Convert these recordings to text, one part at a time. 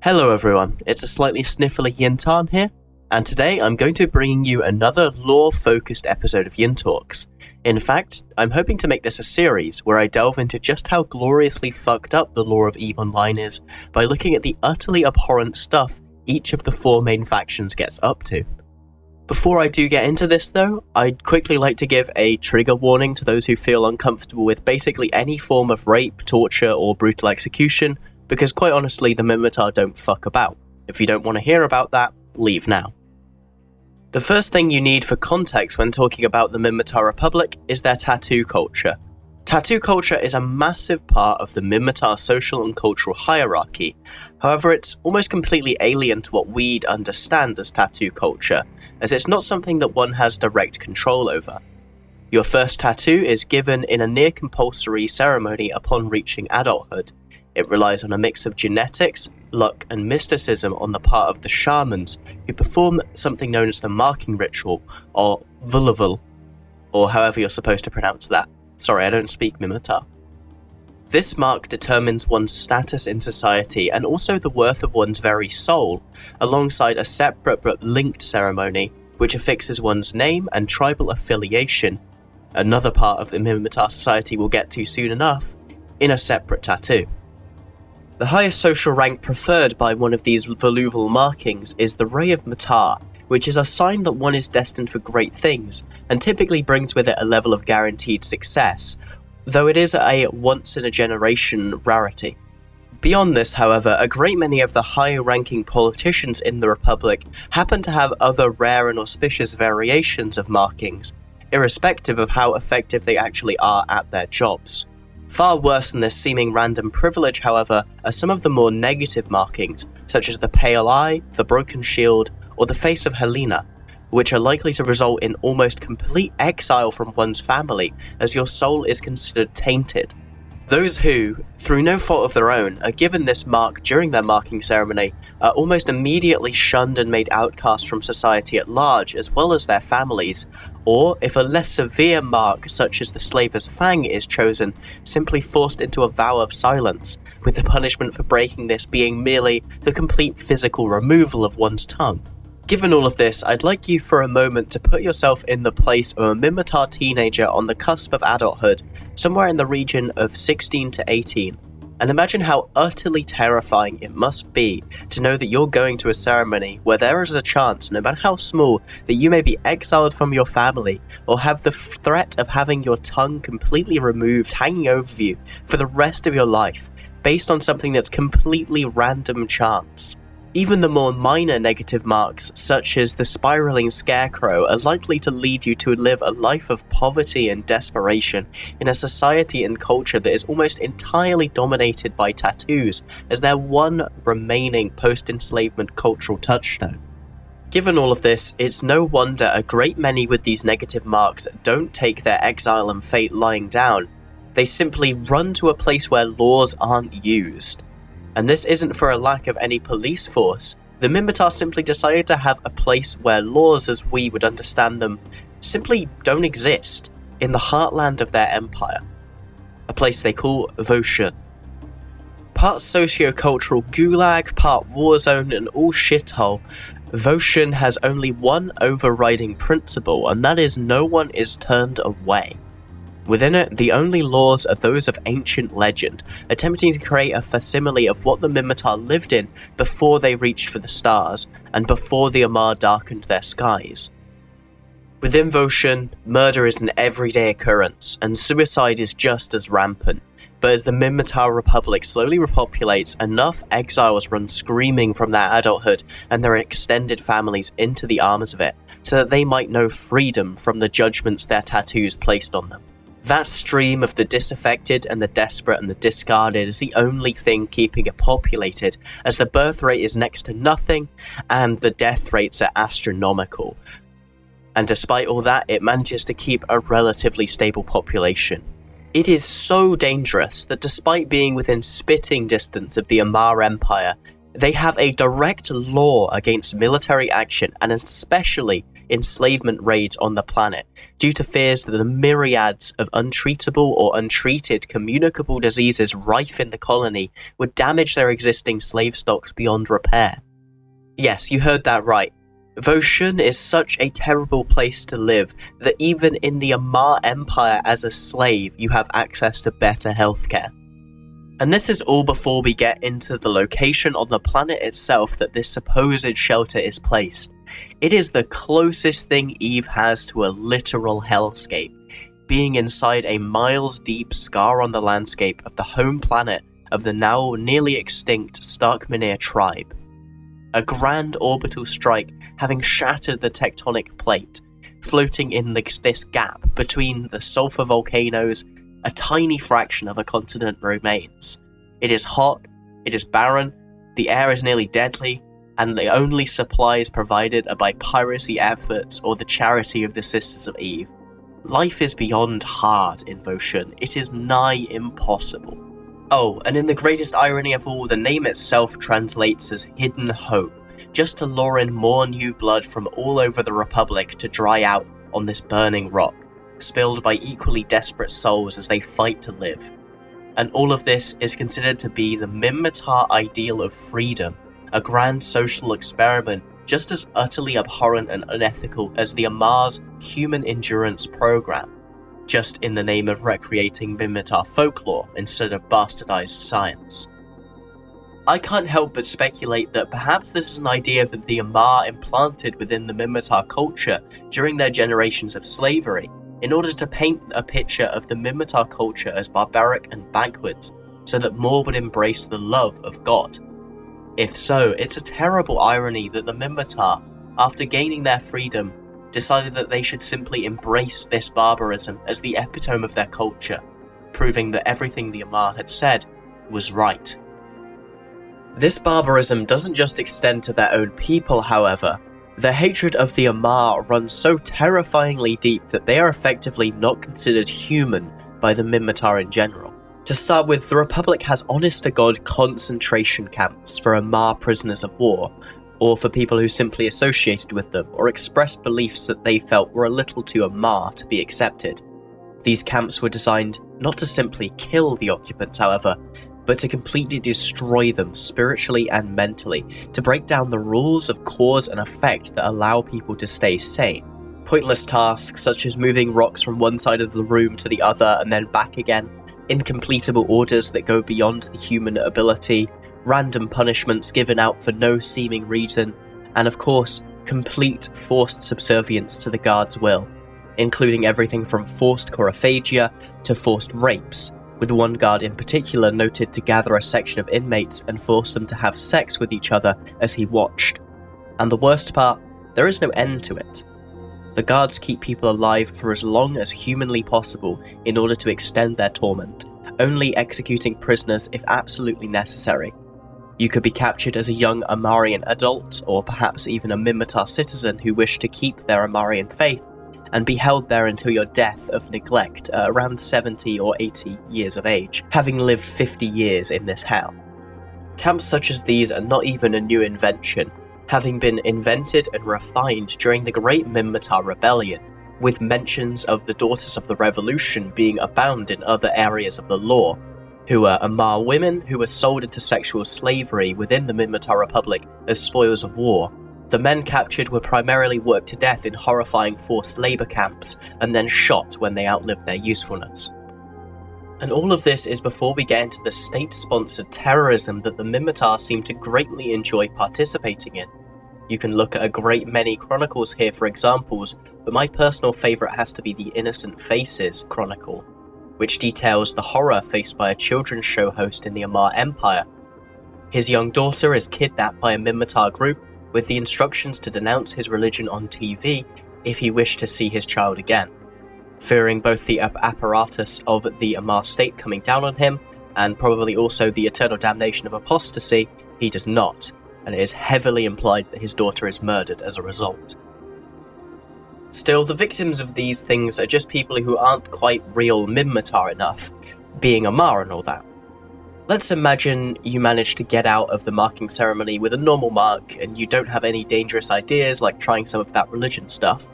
Hello everyone, it's a slightly sniffly Jin'taan here, and today I'm going to be bringing you another lore-focused episode of Jin'talks. In fact, I'm hoping to make this a series where I delve into just how gloriously fucked up the lore of EVE Online is by looking at the utterly abhorrent stuff each of the four main factions gets up to. Before I do get into this though, I'd quickly like to give a trigger warning to those who feel uncomfortable with basically any form of rape, torture, or brutal execution, because quite honestly, the Minmatar don't fuck about. If you don't want to hear about that, leave now. The first thing you need for context when talking about the Minmatar Republic is their tattoo culture. Tattoo culture is a massive part of the Minmatar social and cultural hierarchy. However, it's almost completely alien to what we'd understand as tattoo culture, as it's not something that one has direct control over. Your first tattoo is given in a near-compulsory ceremony upon reaching adulthood. It relies on a mix of genetics, luck, and mysticism on the part of the shamans, who perform something known as the marking ritual, or vulaval, or however you're supposed to pronounce that. Sorry, I don't speak Minmatar. This mark determines one's status in society and also the worth of one's very soul, alongside a separate but linked ceremony, which affixes one's name and tribal affiliation, another part of the Minmatar society we'll get to soon enough, in a separate tattoo. The highest social rank preferred by one of these voluval markings is the Ray of Matar, which is a sign that one is destined for great things, and typically brings with it a level of guaranteed success, though it is a once-in-a-generation rarity. Beyond this, however, a great many of the higher-ranking politicians in the Republic happen to have other rare and auspicious variations of markings, irrespective of how effective they actually are at their jobs. Far worse than this seeming random privilege, however, are some of the more negative markings, such as the pale eye, the broken shield, or the face of Helena, which are likely to result in almost complete exile from one's family, as your soul is considered tainted. Those who, through no fault of their own, are given this mark during their marking ceremony are almost immediately shunned and made outcasts from society at large, as well as their families, or, if a less severe mark such as the Slaver's Fang is chosen, simply forced into a vow of silence, with the punishment for breaking this being merely the complete physical removal of one's tongue. Given all of this, I'd like you for a moment to put yourself in the place of a Minmatar teenager on the cusp of adulthood, somewhere in the region of 16 to 18, and imagine how utterly terrifying it must be to know that you're going to a ceremony where there is a chance, no matter how small, that you may be exiled from your family, or have the threat of having your tongue completely removed hanging over you for the rest of your life, based on something that's completely random chance. Even the more minor negative marks, such as the spiraling scarecrow, are likely to lead you to live a life of poverty and desperation in a society and culture that is almost entirely dominated by tattoos as their one remaining post-enslavement cultural touchstone. Given all of this, it's no wonder a great many with these negative marks don't take their exile and fate lying down. They simply run to a place where laws aren't used. And this isn't for a lack of any police force. The Minmatar simply decided to have a place where laws as we would understand them simply don't exist, in the heartland of their empire. A place they call Voshan. Part socio-cultural gulag, part war zone, and all shithole, Voshan has only one overriding principle, and that is no one is turned away. Within it, the only laws are those of ancient legend, attempting to create a facsimile of what the Minmatar lived in before they reached for the stars, and before the Amarr darkened their skies. Within Voshan, murder is an everyday occurrence, and suicide is just as rampant, but as the Minmatar Republic slowly repopulates, enough exiles run screaming from their adulthood and their extended families into the arms of it, so that they might know freedom from the judgments their tattoos placed on them. That stream of the disaffected and the desperate and the discarded is the only thing keeping it populated, as the birth rate is next to nothing and the death rates are astronomical. And despite all that, it manages to keep a relatively stable population. It is so dangerous that despite being within spitting distance of the Amarr Empire, they have a direct law against military action and especially enslavement raids on the planet due to fears that the myriads of untreatable or untreated communicable diseases rife in the colony would damage their existing slave stocks beyond repair. Yes, you heard that right. Voshun is such a terrible place to live that even in the Amarr Empire as a slave, you have access to better healthcare. And this is all before we get into the location on the planet itself that this supposed shelter is placed. It is the closest thing Eve has to a literal hellscape, being inside a miles-deep scar on the landscape of the home planet of the now nearly extinct Starkmanir tribe. A grand orbital strike having shattered the tectonic plate, floating in this gap between the sulfur volcanoes. A tiny fraction of a continent remains. It is hot, it is barren, the air is nearly deadly, and the only supplies provided are by piracy efforts or the charity of the Sisters of Eve. Life is beyond hard in Voshun. It is nigh impossible. Oh, and in the greatest irony of all, the name itself translates as Hidden Hope, just to lure in more new blood from all over the Republic to dry out on this burning rock, spilled by equally desperate souls as they fight to live. And all of this is considered to be the Minmatar ideal of freedom, a grand social experiment just as utterly abhorrent and unethical as the Amarr's human endurance program, just in the name of recreating Minmatar folklore instead of bastardized science. I can't help but speculate that perhaps this is an idea that the Amarr implanted within the Minmatar culture during their generations of slavery, in order to paint a picture of the Minmatar culture as barbaric and backwards, so that more would embrace the love of God. If so, it's a terrible irony that the Minmatar, after gaining their freedom, decided that they should simply embrace this barbarism as the epitome of their culture, proving that everything the Amarr had said was right. This barbarism doesn't just extend to their own people, however. Their hatred of the Amarr runs so terrifyingly deep that they are effectively not considered human by the Minmatar in general. To start with, the Republic has honest-to-God concentration camps for Amarr prisoners of war, or for people who simply associated with them or expressed beliefs that they felt were a little too Amarr to be accepted. These camps were designed not to simply kill the occupants, however, but to completely destroy them spiritually and mentally, to break down the rules of cause and effect that allow people to stay sane. Pointless tasks such as moving rocks from one side of the room to the other and then back again, incompletable orders that go beyond the human ability, random punishments given out for no seeming reason, and of course, complete forced subservience to the guard's will, including everything from forced chorophagia to forced rapes, with one guard in particular noted to gather a section of inmates and force them to have sex with each other as he watched. And the worst part, there is no end to it. The guards keep people alive for as long as humanly possible in order to extend their torment, only executing prisoners if absolutely necessary. You could be captured as a young Amarrian adult, or perhaps even a Minmatar citizen who wished to keep their Amarrian faith, and be held there until your death of neglect at around 70 or 80 years of age, having lived 50 years in this hell. Camps such as these are not even a new invention, having been invented and refined during the Great Minmatar Rebellion, with mentions of the Daughters of the Revolution being abound in other areas of the lore, who were Amarr women who were sold into sexual slavery within the Minmatar Republic as spoils of war. The men captured were primarily worked to death in horrifying forced labour camps, and then shot when they outlived their usefulness. And all of this is before we get into the state-sponsored terrorism that the Minmatar seem to greatly enjoy participating in. You can look at a great many chronicles here for examples, but my personal favourite has to be the Innocent Faces chronicle, which details the horror faced by a children's show host in the Amarr Empire. His young daughter is kidnapped by a Minmatar group, with the instructions to denounce his religion on TV if he wished to see his child again. Fearing both the apparatus of the Amarr state coming down on him, and probably also the eternal damnation of apostasy, he does not, and it is heavily implied that his daughter is murdered as a result. Still, the victims of these things are just people who aren't quite real Minmatar enough, being Amarr and all that. Let's imagine you manage to get out of the marking ceremony with a normal mark and you don't have any dangerous ideas like trying some of that religion stuff.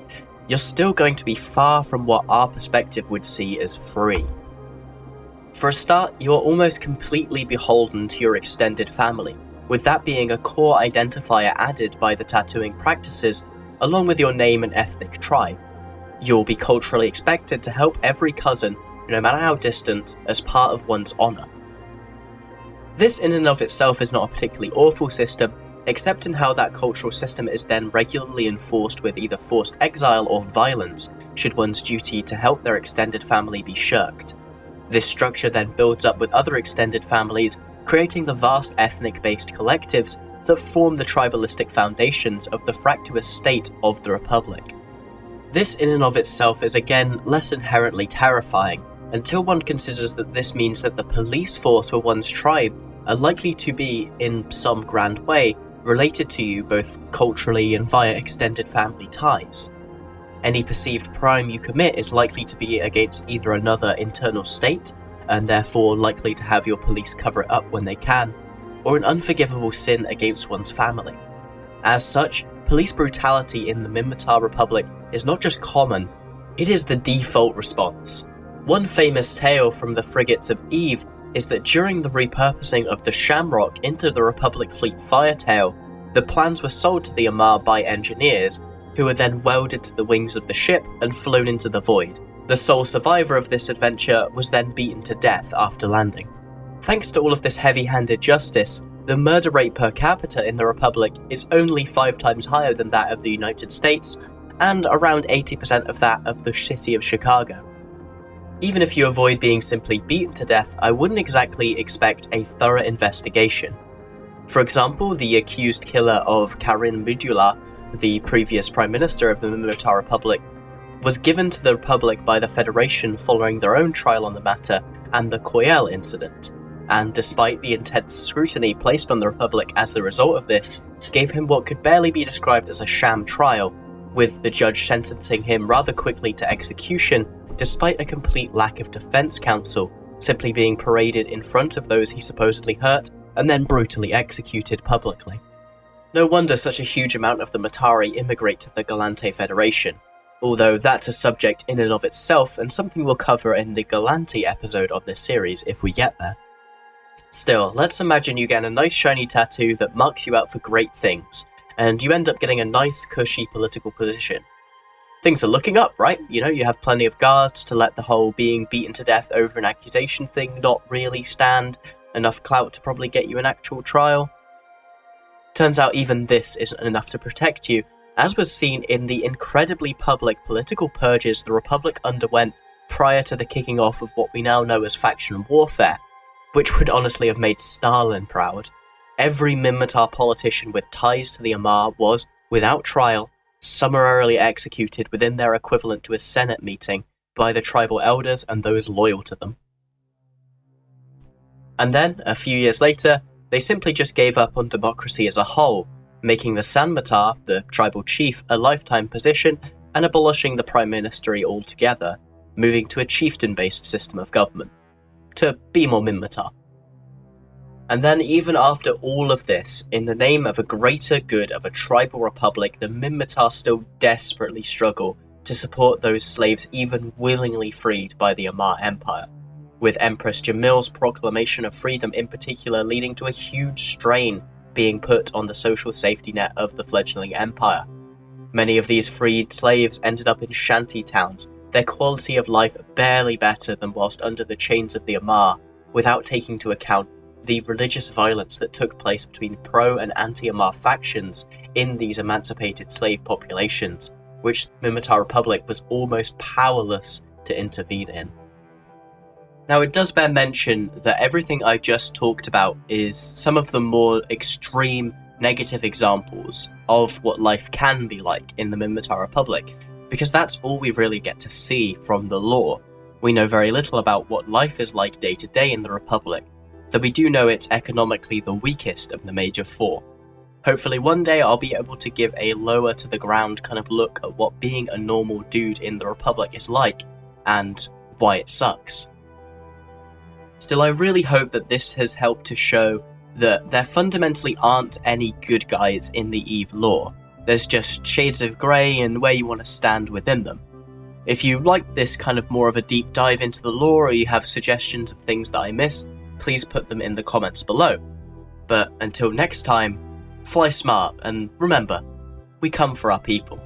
You're still going to be far from what our perspective would see as free. For a start, you're almost completely beholden to your extended family, with that being a core identifier added by the tattooing practices, along with your name and ethnic tribe. You'll be culturally expected to help every cousin, no matter how distant, as part of one's honour. This in and of itself is not a particularly awful system, except in how that cultural system is then regularly enforced with either forced exile or violence, should one's duty to help their extended family be shirked. This structure then builds up with other extended families, creating the vast ethnic-based collectives that form the tribalistic foundations of the fractious state of the Republic. This in and of itself is again less inherently terrifying, until one considers that this means that the police force for one's tribe are likely to be, in some grand way, related to you both culturally and via extended family ties. Any perceived crime you commit is likely to be against either another internal state, and therefore likely to have your police cover it up when they can, or an unforgivable sin against one's family. As such, police brutality in the Minmatar Republic is not just common, it is the default response. One famous tale from the frigates of Eve is that during the repurposing of the Shamrock into the Republic Fleet Firetail, the plans were sold to the Amarr by engineers, who were then welded to the wings of the ship and flown into the void. The sole survivor of this adventure was then beaten to death after landing. Thanks to all of this heavy-handed justice, the murder rate per capita in the Republic is only 5 times higher than that of the United States, and around 80% of that of the city of Chicago. Even if you avoid being simply beaten to death, I wouldn't exactly expect a thorough investigation. For example, the accused killer of Karin Midula, the previous Prime Minister of the Minmatar Republic, was given to the Republic by the Federation following their own trial on the matter and the Coyel incident, and despite the intense scrutiny placed on the Republic as the result of this, gave him what could barely be described as a sham trial, with the judge sentencing him rather quickly to execution despite a complete lack of defense counsel, simply being paraded in front of those he supposedly hurt and then brutally executed publicly. No wonder such a huge amount of the Matari immigrate to the Galante Federation, although that's a subject in and of itself and something we'll cover in the Galante episode of this series if we get there. Still, let's imagine you get a nice shiny tattoo that marks you out for great things, and you end up getting a nice cushy political position. Things are looking up, right? You have plenty of guards to let the whole being beaten to death over an accusation thing not really stand, enough clout to probably get you an actual trial. Turns out even this isn't enough to protect you, as was seen in the incredibly public political purges the Republic underwent prior to the kicking off of what we now know as faction warfare, which would honestly have made Stalin proud. Every Minmatar politician with ties to the Amarr was, without trial, summarily executed within their equivalent to a Senate meeting by the tribal elders and those loyal to them. And then, a few years later, they simply just gave up on democracy as a whole, making the Sanmatar, the tribal chief, a lifetime position and abolishing the prime ministry altogether, moving to a chieftain-based system of government, to be more Minmatar. And then even after all of this, in the name of a greater good of a tribal republic, the Minmatar still desperately struggle to support those slaves even willingly freed by the Amarr Empire, with Empress Jamil's proclamation of freedom in particular leading to a huge strain being put on the social safety net of the fledgling empire. Many of these freed slaves ended up in shanty towns, their quality of life barely better than whilst under the chains of the Amarr, without taking into account the religious violence that took place between pro- and anti-Amarr factions in these emancipated slave populations, which the Minmatar Republic was almost powerless to intervene in. Now, it does bear mention that everything I just talked about is some of the more extreme negative examples of what life can be like in the Minmatar Republic, because that's all we really get to see from the lore. We know very little about what life is like day to day in the Republic, though we do know it's economically the weakest of the major four. Hopefully one day I'll be able to give a lower to the ground kind of look at what being a normal dude in the Republic is like, and why it sucks. Still, I really hope that this has helped to show that there fundamentally aren't any good guys in the EVE lore. There's just shades of grey and where you want to stand within them. If you like this kind of more of a deep dive into the lore, or you have suggestions of things that I miss, please put them in the comments below. But until next time, fly smart, and remember, we come for our people.